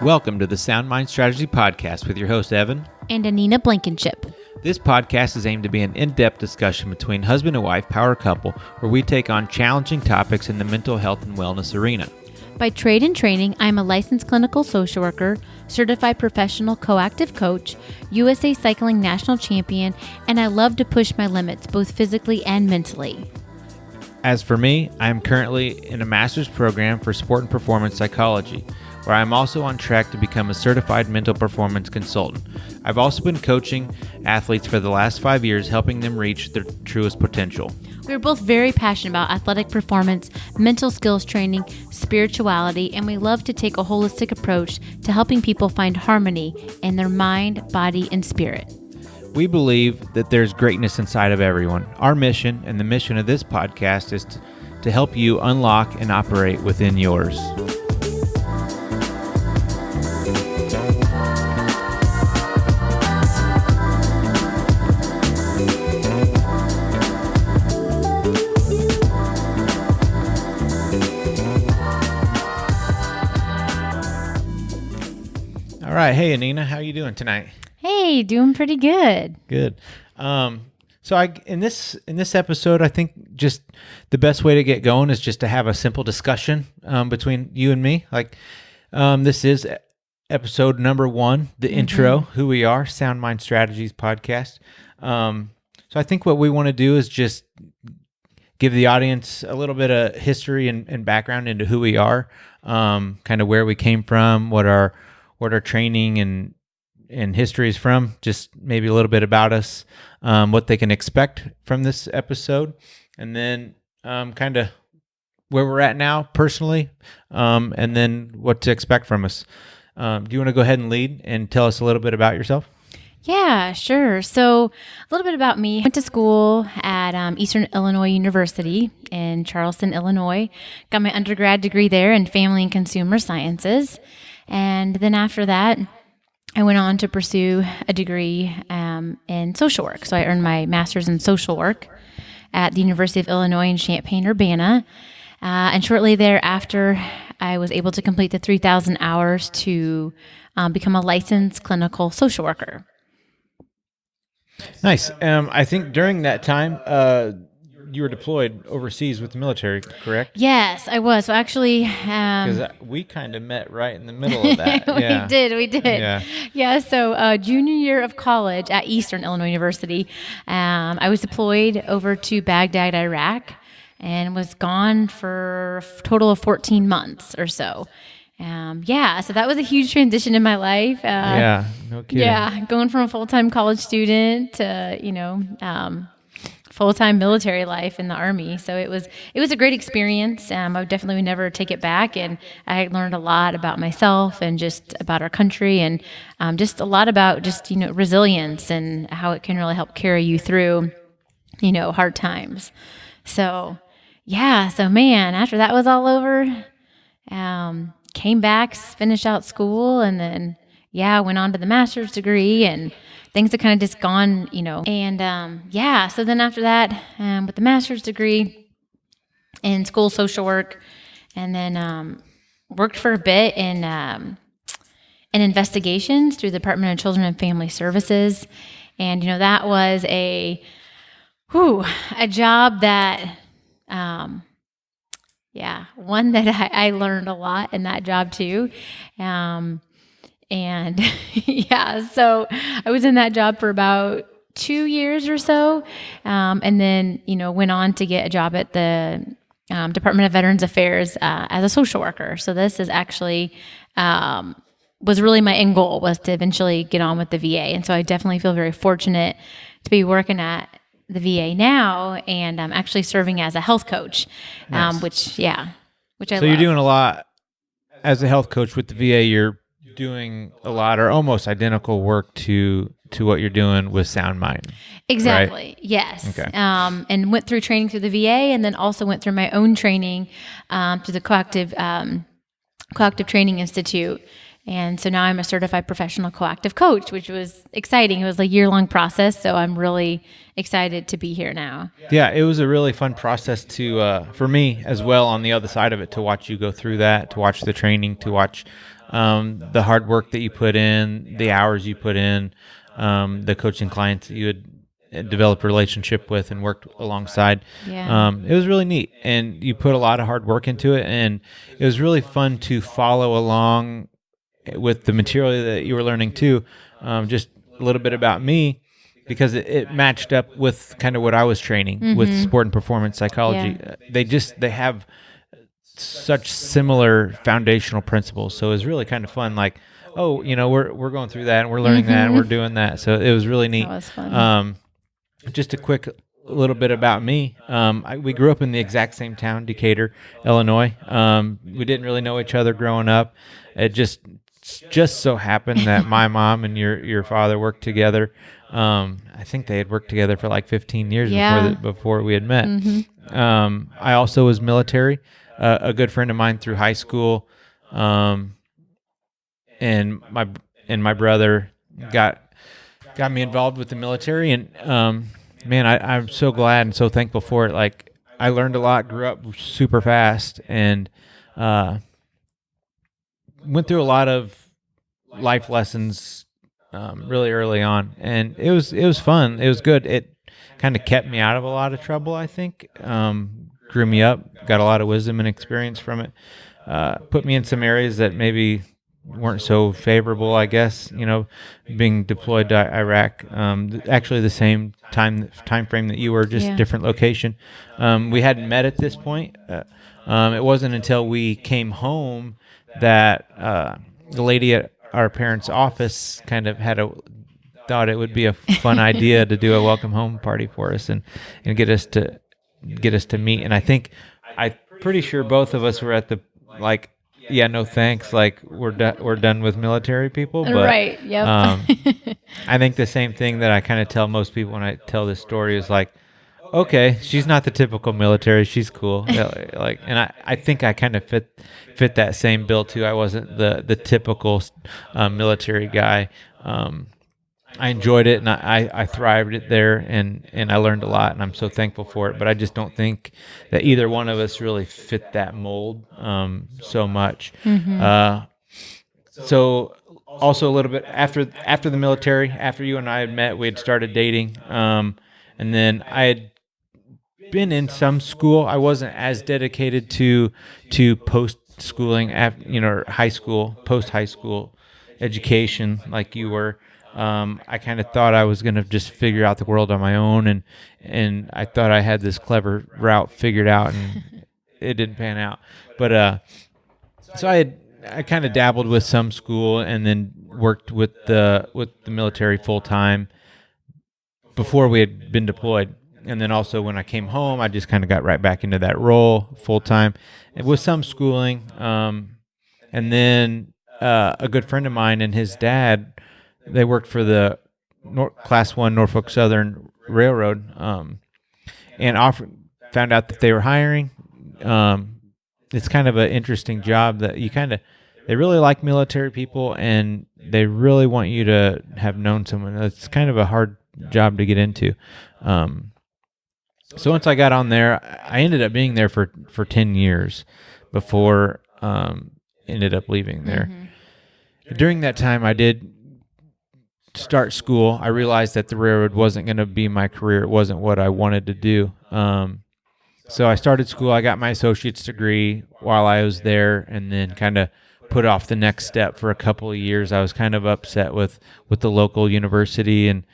Welcome to the Sound Mind Strategy Podcast with your host, Evan and Anina Blankenship. This podcast is aimed to be an in-depth discussion between husband and wife power couple where we take on challenging topics in the mental health and wellness arena. By trade and training, I'm a licensed clinical social worker, certified professional coactive coach, USA Cycling National Champion, and I love to push my limits both physically and mentally. As for me, I am currently in a master's program for sport and performance psychology, where I'm also on track to become a certified mental performance consultant. I've also been coaching athletes for the last 5 years, helping them reach their truest potential. We're both very passionate about athletic performance, mental skills training, spirituality, and we love to take a holistic approach to helping people find harmony in their mind, body, and spirit. We believe that there's greatness inside of everyone. Our mission and the mission of this podcast is to help you unlock and operate within yours. All right. Hey, Anina, how are you doing tonight? Hey, doing pretty good. Good. In this episode, I think just the best way to get going is just to have a simple discussion between you and me. This is episode number 1, the intro, who we are, Sound Mind Strategies podcast. So I think what we want to do is just give the audience a little bit of history and background into who we are, kind of where we came from, what our training and history is from, just maybe a little bit about us, what they can expect from this episode, and then kind of where we're at now personally, and then what to expect from us. Do you want to go ahead and lead and tell us a little bit about yourself? Yeah, sure. So a little bit about me. I went to school at Eastern Illinois University in Charleston, Illinois. Got my undergrad degree there in family and consumer sciences. And then after that, I went on to pursue a degree in social work. So I earned my master's in social work at the University of Illinois in Champaign-Urbana. And shortly thereafter, I was able to complete the 3,000 hours to become a licensed clinical social worker. Nice. I think during that time, you were deployed overseas with the military, correct? Yes, I was. So actually, because we kind of met right in the middle of that. We did. Yeah. So junior year of college at Eastern Illinois University, I was deployed over to Baghdad, Iraq, and was gone for a total of 14 months or so. So that was a huge transition in my life. No kidding. Yeah, going from a full-time college student to, full-time military life in the Army. So it was a great experience. I definitely would never take it back. And I learned a lot about myself and just about our country and just a lot about just, resilience and how it can really help carry you through, hard times. So man, after that was all over, came back, finished out school, and then, went on to the master's degree, and things have kind of just gone, and, so then after that, with the master's degree in school social work, and then worked for a bit in investigations through the Department of Children and Family Services, and, that was a job that, one that I learned a lot in that job too. So I was in that job for about 2 years or so. And then, went on to get a job at the Department of Veterans Affairs as a social worker. So this is actually, was really my end goal, was to eventually get on with the VA. And so I definitely feel very fortunate to be working at the VA now, and I'm actually serving as a health coach, Nice. which I love. So you're doing a lot as a health coach with the VA. You're doing a lot or almost identical work to what you're doing with Sound Mind. Exactly. Right? Yes. Okay. And went through training through the VA, and then also went through my own training through the Coactive Training Institute. And so now I'm a certified professional coactive coach, which was exciting. It was a year-long process, so I'm really excited to be here now. Yeah, it was a really fun process for me as well on the other side of it, to watch you go through that, to watch the training, to watch the hard work that you put in, the hours you put in, the coaching clients that you had developed a relationship with and worked alongside. Yeah. It was really neat, and you put a lot of hard work into it, and it was really fun to follow along with the material that you were learning too. Just a little bit about me, because it matched up with kind of what I was training with sport and performance psychology. They have such similar foundational principles, so it was really kind of fun. Like, oh, we're going through that and we're learning that and we're doing that. So it was really neat. That was fun. Just a quick little bit about me. We grew up in the exact same town, Decatur, Illinois. We didn't really know each other growing up. It just so happened that my mom and your father worked together. I think they had worked together for like 15 years before we had met. I also was military. A good friend of mine through high school, and my brother got me involved with the military, and man, I'm so glad and so thankful for it. Like, I learned a lot, grew up super fast, and went through a lot of life lessons really early on, and it was fun. It was good. It kind of kept me out of a lot of trouble, I think. Grew me up, got a lot of wisdom and experience from it. Put me in some areas that maybe weren't so favorable, I guess, being deployed to Iraq. Actually the same time frame that you were, just different location. We hadn't met at this point. It wasn't until we came home that the lady at our parents' office kind of thought it would be a fun idea to do a welcome home party for us and get us to meet. And I'm pretty sure both of us were at the, like, yeah, no thanks, like, we're done with military people. But, right. Yep. I think the same thing that I kind of tell most people when I tell this story is like, okay, she's not the typical military, she's cool. Like, and I think I kind of fit that same bill too. I wasn't the typical military guy. I enjoyed it, and I thrived it there, and I learned a lot, and I'm so thankful for it. But I just don't think that either one of us really fit that mold so much. So also a little bit after the military, after you and I had met, we had started dating, and then I had been in some school. I wasn't as dedicated to post schooling, high school, post high school education like you were. I kind of thought I was going to just figure out the world on my own, and I thought I had this clever route figured out, and it didn't pan out. But so I kind of dabbled with some school, and then worked with the military full time before we had been deployed. And then also when I came home, I just kind of got right back into that role full time, with some schooling. And then a good friend of mine and his dad, they worked for the Class 1 Norfolk Southern Railroad, and found out that they were hiring. It's kind of an interesting job that they really like military people, and they really want you to have known someone. It's kind of a hard job to get into. So once I got on there, I ended up being there for 10 years before ended up leaving there. During that time, I did start school. I realized that the railroad wasn't going to be my career. It wasn't what I wanted to do. So I started school. I got my associate's degree while I was there, and then kind of put off the next step for a couple of years. I was kind of upset with the local university and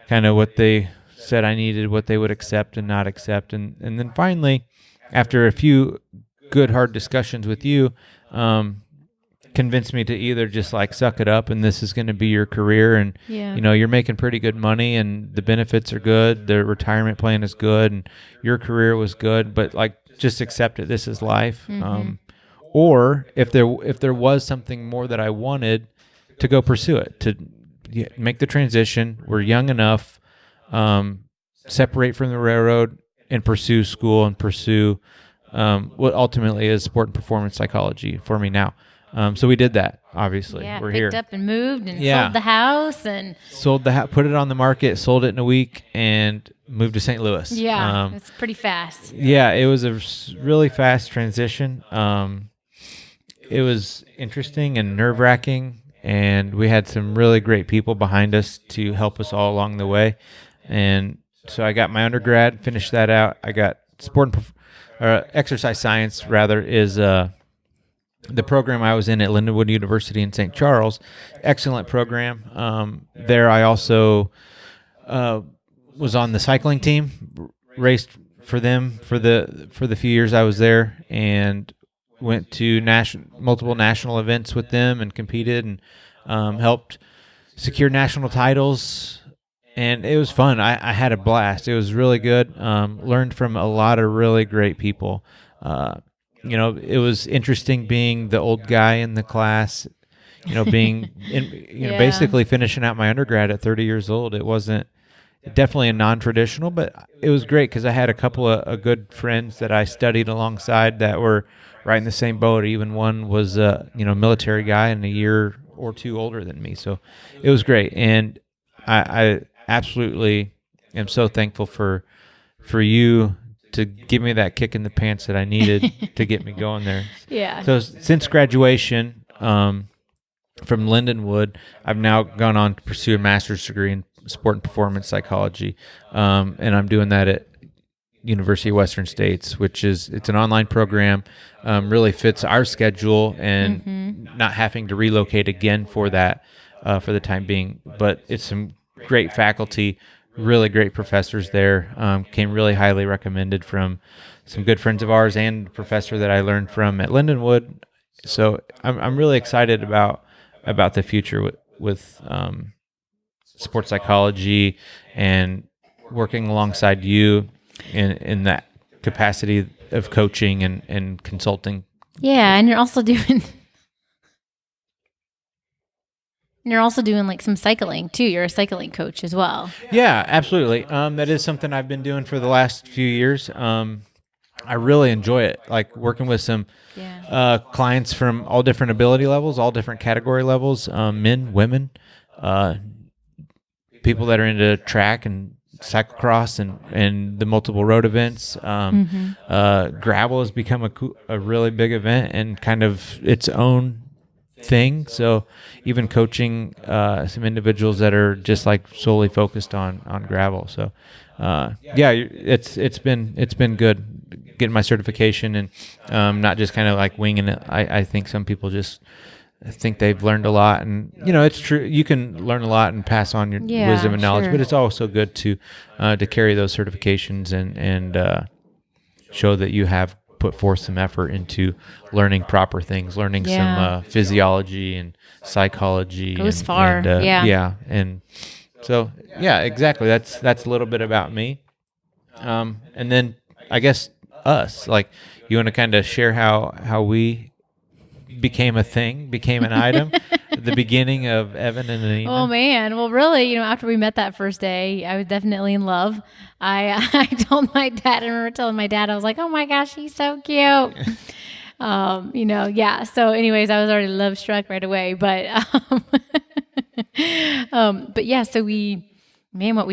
kind of what they said I needed, what they would accept and not accept. And then finally, after a few good, hard discussions with you, convinced me to either just like suck it up and this is going to be your career, and you're making pretty good money and the benefits are good, the retirement plan is good, and your career was good, but like just accept it, this is life. Or if there was something more that I wanted, to go pursue it, to make the transition. We're young enough, separate from the railroad and pursue school and pursue what ultimately is sport and performance psychology for me now. So we did that, obviously. Yeah, we're picked here. up and moved and sold the house. And put it on the market, sold it in a week, and moved to St. Louis. Yeah, it's pretty fast. Yeah, it was a really fast transition. it was interesting and nerve wracking, and we had some really great people behind us to help us all along the way. And so I got my undergrad, finished that out. I got exercise science rather is the program I was in at Lindenwood University in St. Charles. Excellent program. There I also was on the cycling team, raced for them for the few years I was there, and went to multiple national events with them and competed and helped secure national titles. And it was fun. I had a blast. It was really good. Learned from a lot of really great people. It was interesting being the old guy in the class, being basically finishing out my undergrad at 30 years old. It wasn't definitely a non-traditional, but it was great because I had a couple of good friends that I studied alongside that were right in the same boat. Even one was a military guy and a year or two older than me. So it was great. And I absolutely am so thankful for you to give me that kick in the pants that I needed to get me going there. Yeah. So since graduation from Lindenwood, I've now gone on to pursue a master's degree in sport and performance psychology, and I'm doing that at University of Western States, it's an online program, really fits our schedule, and not having to relocate again for that for the time being. But it's some great faculty, really great professors there. Came really highly recommended from some good friends of ours and a professor that I learned from at Lindenwood. So I'm really excited about the future with sports psychology and working alongside you in that capacity of coaching and consulting. Yeah, and you're also doing like some cycling too. You're a cycling coach as well. Yeah, absolutely. That is something I've been doing for the last few years. I really enjoy it, like working with some clients from all different ability levels, all different category levels, men, women, people that are into track and cyclocross and the multiple road events. Gravel has become a really big event and kind of its own thing. So even coaching some individuals that are just like solely focused on gravel. So it's been good getting my certification and not just kind of like winging it. I think some people just think they've learned a lot, and it's true. You can learn a lot and pass on your wisdom and knowledge, but it's also good to carry those certifications and show that you have put forth some effort into learning proper things, learning some physiology and psychology. Goes far. And so exactly. That's a little bit about me. And then I guess us, like, you want to kind of share how we became an item at the beginning of Evan and Anina. Oh man. Well, really, after we met that first day, I was definitely in love. I told my dad, I remember telling my dad, I was like, oh my gosh, he's so cute. So anyways, I was already love struck right away, but so we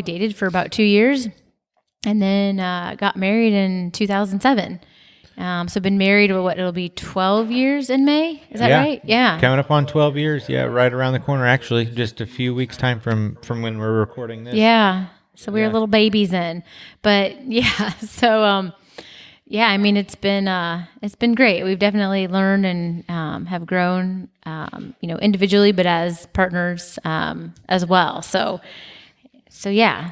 dated for about 2 years and then got married in 2007. So been married, it'll be 12 years in May. Is that right? Yeah. Coming up on 12 years. Yeah. Right around the corner, actually, just a few weeks time from when we're recording this. Yeah. So we were little babies then, but yeah. So, it's been great. We've definitely learned and, have grown, individually, but as partners, as well. So yeah.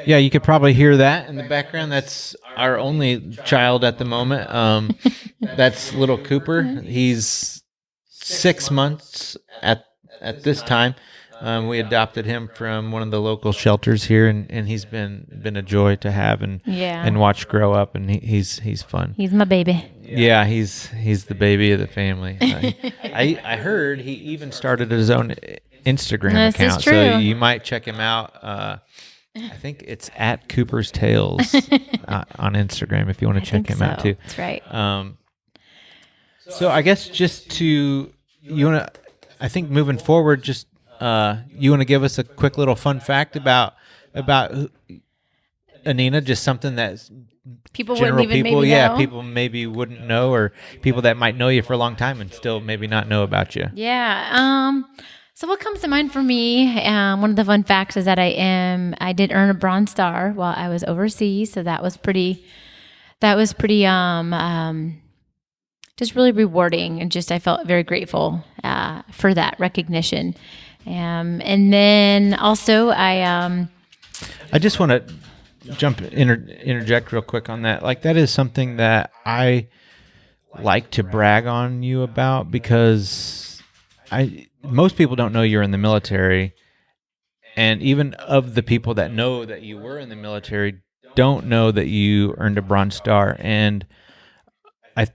Yeah, you could probably hear that in the background. That's our only child at the moment. That's little Cooper. He's 6 months at this time. We adopted him from one of the local shelters here, and he's been a joy to have and watch grow up. And he's fun. He's my baby. Yeah, he's the baby of the family. I heard he even started his own Instagram account, so you might check him out. I think it's at Cooper's Tales on Instagram if you want to check him out too. That's right. So I guess I think moving forward, just you want to give us a quick little fun fact about Anina, just something that People wouldn't general even people, maybe yeah, know. people maybe wouldn't know, or people that might know you for a long time and still maybe not know about you. Yeah. So what comes to mind for me? One of the fun facts is that I did earn a Bronze Star while I was overseas, so that was pretty. Just really rewarding, and just I felt very grateful for that recognition. And then also I just want to interject real quick on that. Like, that is something that I like to brag on you about, because most people don't know you're in the military, and even of the people that know that you were in the military don't know that you earned a Bronze Star. And I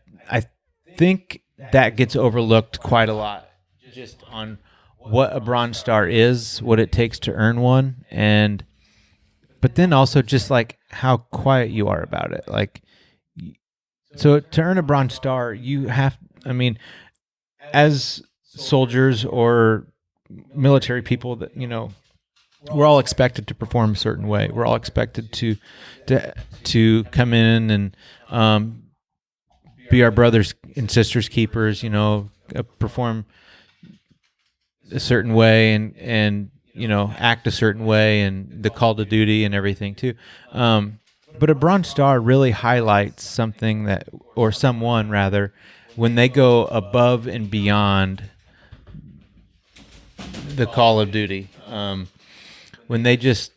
think that gets overlooked quite a lot, just on what a Bronze Star is, what it takes to earn one, but then also just like how quiet you are about it. Like, so to earn a Bronze Star, you have, I mean, as soldiers or military people, that, we're all expected to perform a certain way. We're all expected to come in and be our brothers and sisters keepers, perform a certain way, and act a certain way, and the call to duty and everything too. But a Bronze Star really highlights something that, or someone rather, when they go above and beyond the call of duty. When they just,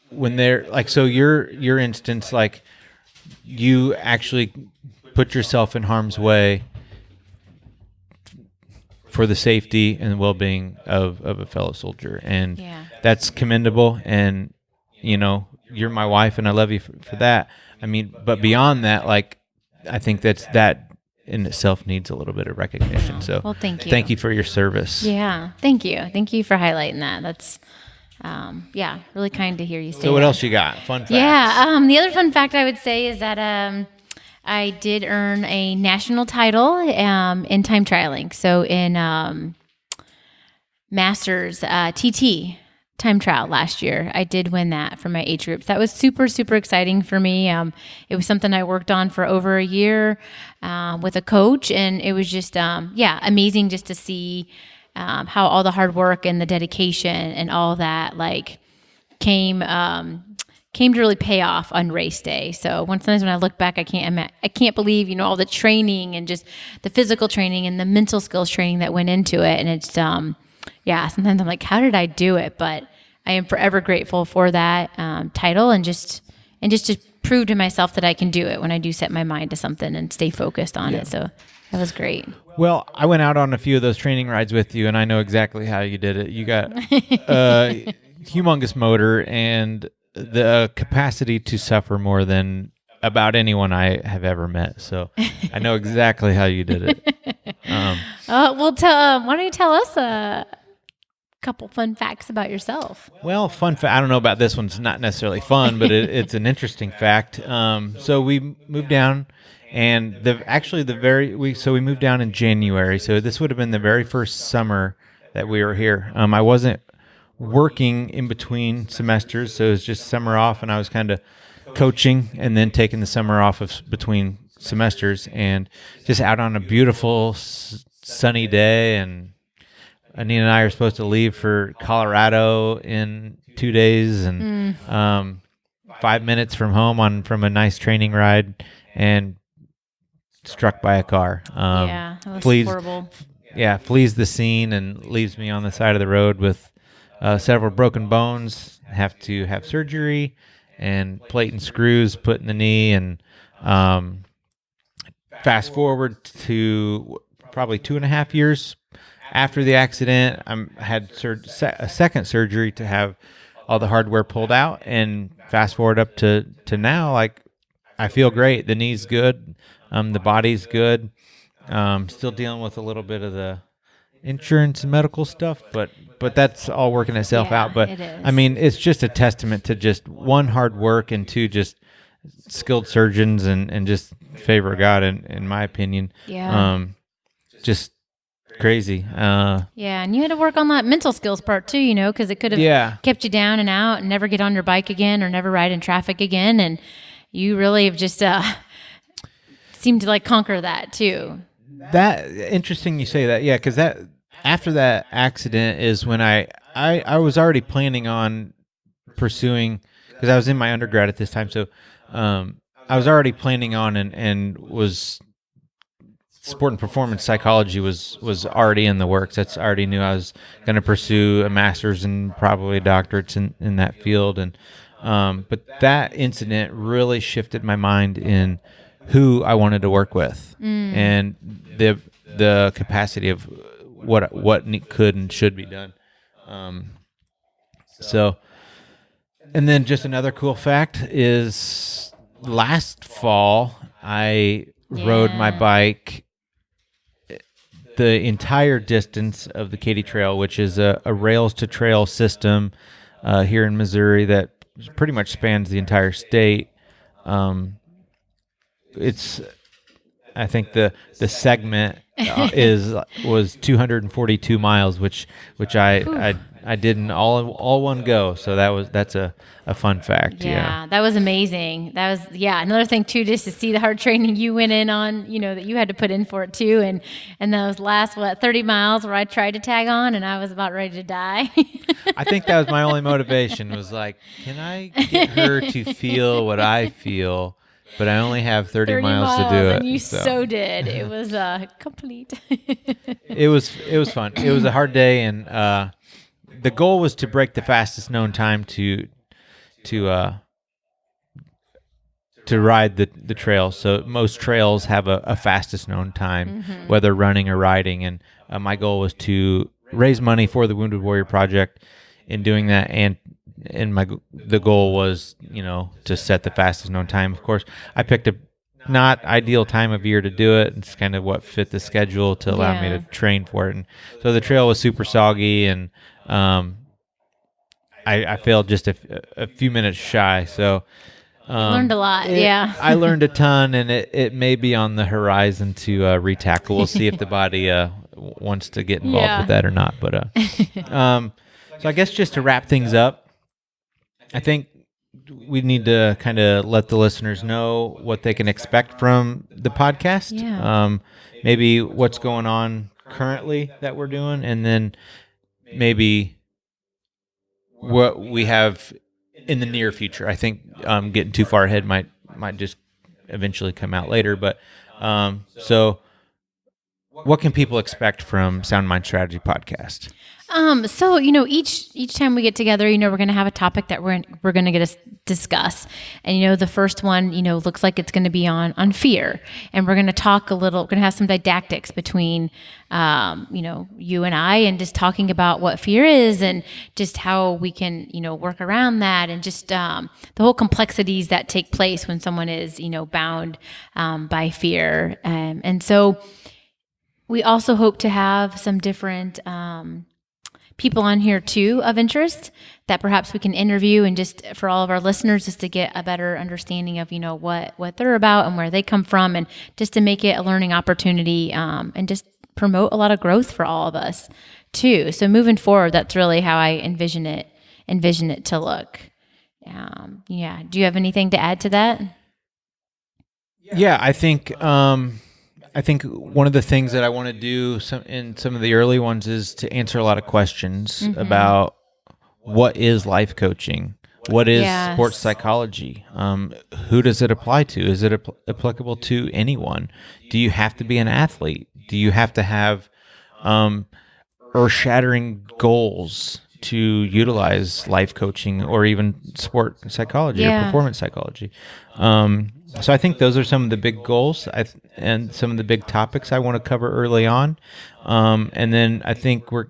when they're like, so your instance, like, you actually put yourself in harm's way for the safety and well-being of a fellow soldier, and that's commendable. And you're my wife, and I love you for that. I mean, but beyond that, like, I think that in itself needs a little bit of recognition. So, well, thank you. Thank you for your service. Yeah, thank you for highlighting that. That's really kind to hear you say. So what that. else you got? Fun facts. Yeah, the other fun fact I would say is that I did earn a national title in time trialing. So in Masters TT time trial last year, I did win that for my age groups. That was super, super exciting for me. It was something I worked on for over a year with a coach, and it was just amazing just to see how all the hard work and the dedication and all that came to really pay off on race day. So sometimes when I look back, I can't believe all the training and just the physical training and the mental skills training that went into it. And it's sometimes I'm like, how did I do it? But I am forever grateful for that title, and just to prove to myself that I can do it when I do set my mind to something and stay focused on it. So that was great. Well, I went out on a few of those training rides with you, and I know exactly how you did it. You got a humongous motor and the capacity to suffer more than about anyone I have ever met. So I know exactly how you did it. Why don't you tell us a couple fun facts about yourself? Well, fun fact. I don't know about this one. It's not necessarily fun, but it's an interesting fact. So we moved down, and we moved down in January. So this would have been the very first summer that we were here. I wasn't working in between semesters, so it was just summer off, and I was kind of coaching and then taking the summer off between semesters, and just out on a beautiful sunny day. And Anina and I are supposed to leave for Colorado in 2 days, and 5 minutes from home from a nice training ride, and struck by a car. That was horrible. Yeah, flees the scene and leaves me on the side of the road with several broken bones. Have to have surgery and plate and screws put in the knee. And fast forward to probably 2.5 years after the accident, I had a second surgery to have all the hardware pulled out. And fast forward up to now, like, I feel great. The knee's good. The body's good. Still dealing with a little bit of the insurance and medical stuff, but that's all working itself out. But it is. I mean, it's just a testament to just one, hard work, and two, just skilled surgeons and just favor of God, in my opinion. Yeah. Just crazy. Yeah, and you had to work on that mental skills part too, because it could have Yeah. kept you down and out and never get on your bike again or never ride in traffic again. And you really have just seemed to conquer that too. That interesting you say that. Yeah, because that after that accident is when I was already planning on pursuing, because I was in my undergrad at this time, so I was already planning on and was sport and performance psychology was already in the works. That's already knew I was going to pursue a master's and probably doctorates in that field. And but that incident really shifted my mind in who I wanted to work with and the capacity of what could and should be done. So, and then just another cool fact is last fall I rode my bike the entire distance of the Katy Trail, which is a rails to trail system here in Missouri that pretty much spans the entire state. It's, I think the segment was 242 miles, which I did in all one go. So that's a fun fact. Yeah, that was amazing. That was another thing too, just to see the hard training you went in on, that you had to put in for it too, and those last 30 miles where I tried to tag on and I was about ready to die. I think that was my only motivation, was like, can I get her to feel what I feel? But I only have 30 miles to do it. And you so did. It was complete. It was fun. It was a hard day, and the goal was to break the fastest known time to ride the trail. So most trails have a fastest known time, whether running or riding. And my goal was to raise money for the Wounded Warrior Project. In doing that, and the goal was, to set the fastest known time. Of course, I picked a not ideal time of year to do it. It's kind of what fit the schedule to allow me to train for it. And so the trail was super soggy, and I failed just a few minutes shy. So learned a lot. I learned a ton, and it may be on the horizon to retackle. We'll see if the body wants to get involved with that or not. But so I guess just to wrap things up, I think we need to kind of let the listeners know what they can expect from the podcast. Yeah. Maybe what's going on currently that we're doing, and then maybe what we have in the near future. I think getting too far ahead might just eventually come out later. But so what can people expect from Sound Mind Strategy Podcast? So, each time we get together, we're going to have a topic that we're going to get to discuss. And, the first one, looks like it's going to be on fear. And we're going to talk we're going to have some didactics between, you and I, and just talking about what fear is and just how we can, work around that, and just the whole complexities that take place when someone is, bound by fear. And so we also hope to have some different people on here too of interest that perhaps we can interview, and just for all of our listeners, just to get a better understanding of what they're about and where they come from, and just to make it a learning opportunity, and just promote a lot of growth for all of us too. So moving forward, that's really how I envision it to look. Do you have anything to add to that? Yeah, I think one of the things that I want to do in some of the early ones is to answer a lot of questions about what is life coaching, what is sports psychology, who does it apply to? Is it applicable to anyone? Do you have to be an athlete? Do you have to have earth-shattering goals to utilize life coaching, or even sport psychology or performance psychology? So I think those are some of the big goals and some of the big topics I want to cover early on. And then I think we're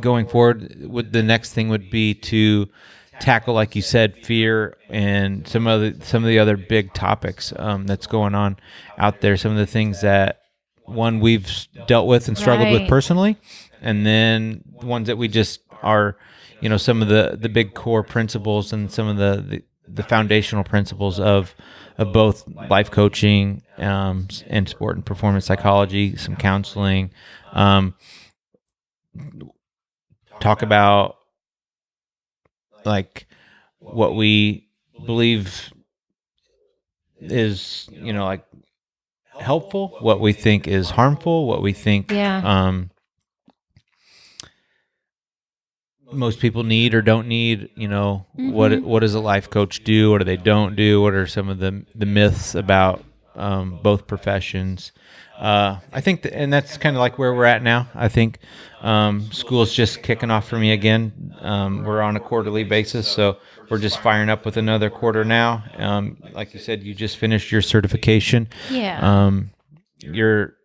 going forward with the next thing would be to tackle, like you said, fear and some of the other big topics that's going on out there. Some of the things that we've dealt with and struggled with personally, and then ones that we just are, some of the big core principles and some of the foundational principles of both life coaching, and sport and performance psychology, some counseling, talk about like what we believe is, like helpful, what we think is harmful, what we think most people need or don't need. What does a life coach do? What do they don't do? What are some of the myths about both professions? I think, and that's kind of like where we're at now. I think school's just kicking off for me again. We're on a quarterly basis, so we're just firing up with another quarter now. Like you said, you just finished your certification. Yeah. You're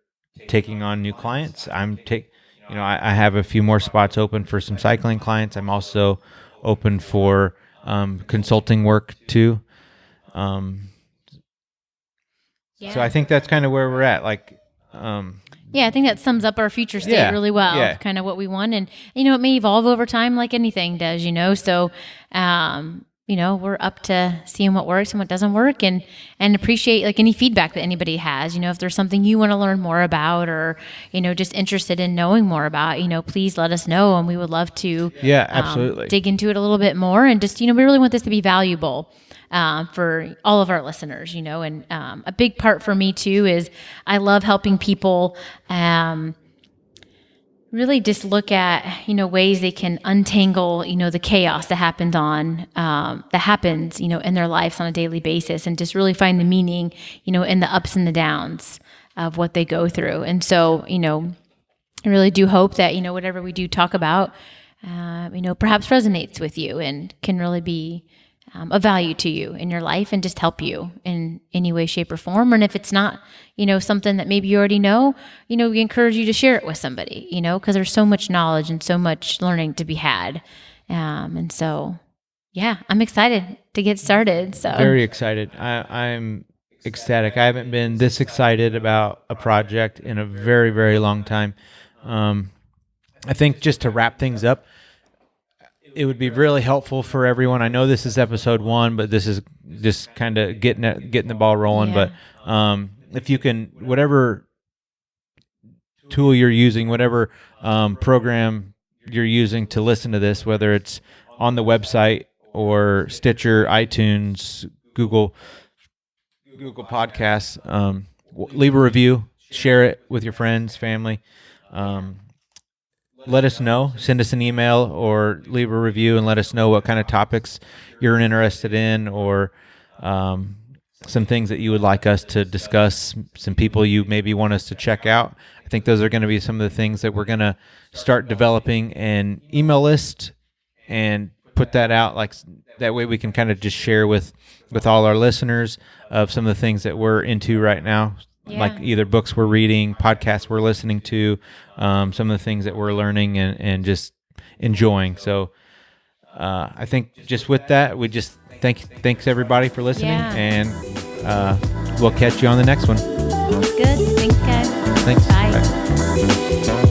taking on new clients. I have a few more spots open for some cycling clients. I'm also open for consulting work too. So I think that's kind of where we're at. I think that sums up our future state really well, kind of what we want. And, it may evolve over time like anything does, So, we're up to seeing what works and what doesn't work, and appreciate like any feedback that anybody has. If there's something you want to learn more about, or, just interested in knowing more about, please let us know. And we would love to absolutely dig into it a little bit more. And just, we really want this to be valuable for all of our listeners, and a big part for me too is I love helping people really just look at, ways they can untangle, the chaos that happens in their lives on a daily basis, and just really find the meaning, in the ups and the downs of what they go through. And so, I really do hope that, whatever we do talk about, perhaps resonates with you and can really be of value to you in your life and just help you in any way, shape, or form. And if it's not, something that maybe you already know, we encourage you to share it with somebody, because there's so much knowledge and so much learning to be had. And so, I'm excited to get started. So very excited. I'm ecstatic. I haven't been this excited about a project in a very, very long time. I think just to wrap things up, it would be really helpful for everyone. I know this is episode 1, but this is just kind of getting the ball rolling. Yeah. But if you can, whatever tool you're using, whatever program you're using to listen to this, whether it's on the website or Stitcher, iTunes, Google Podcasts, leave a review, share it with your friends, family. Let us know. Send us an email or leave a review and let us know what kind of topics you're interested in, or some things that you would like us to discuss, some people you maybe want us to check out. I think those are going to be some of the things that we're going to start developing an email list and put that out. Like that way we can kind of just share with all our listeners of some of the things that we're into right now. Yeah. Like either books we're reading, podcasts we're listening to, some of the things that we're learning and just enjoying. So I think just with that, we just thanks everybody for listening, and we'll catch you on the next one. Sounds good. Thanks, guys. Thanks. Bye. Bye.